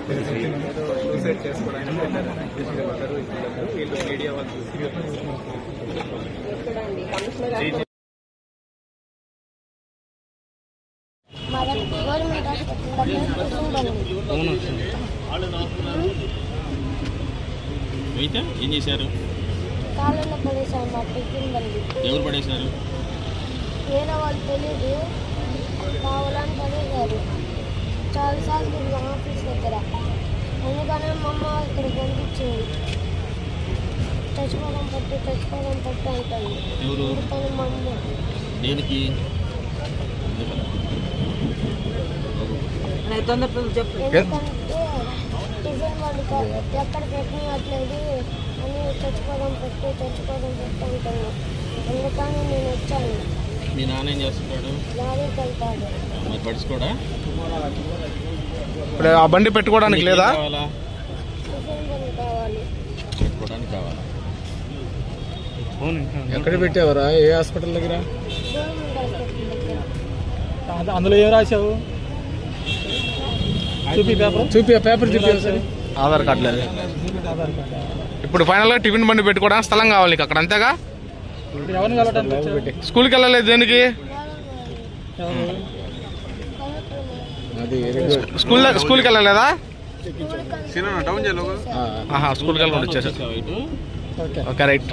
Suicide చేసుకోవడానికి వీళ్ళు media వాళ్ళు అయితే ఏం చేశారు? ఎవరు పడేశారు? వేరే వాళ్ళు తెలియదు, కావాలని పడేశారు. చాలాసార్లు తిరిగి ఆఫీస్ దగ్గర, అందుకనే మా అమ్మ ఇక్కడ పంపించింది. చచ్చిపోవడం పట్టు అంటుంది. అందుకని మా అమ్మ దేనికి ఎందుకంటే టిఫిన్ వాళ్ళు ఎక్కడ పెట్టినట్లేదు అని చచ్చిపోవడం పట్టు అంటున్నాను. అందుకని నేను వచ్చాను. మీ నాన్న ఏం చేస్తున్నాడు? లారీకి వెళ్తాడు. మరి పడుచుకోడా? ఇప్పుడు ఆ బండి పెట్టుకోవడానికి లేదా? టిఫిన్ బండి కావాలి. పెట్టుకోవడానికి కావాలా? ఎక్కడ పెట్టావరా? ఏ హాస్పిటల్ దగ్గర? గవర్నమెంట్ హాస్పిటల్ దగ్గర. అందులో ఏం రాశావు? చూపి పేపర్ చూపి. ఆధార్ కార్డు లేదు. ఇప్పుడు ఫైనల్ గా టిఫిన్ బండి పెట్టుకోవడానికి స్థలం కావాలి నీకు అక్కడ, అంతేగా? స్కూల్కి వెళ్ళలేదు దేనికి? స్కూల్కి వెళ్ళలేదా? స్కూల్కి వెళ్ళకుండా వచ్చేసారు. Okay right.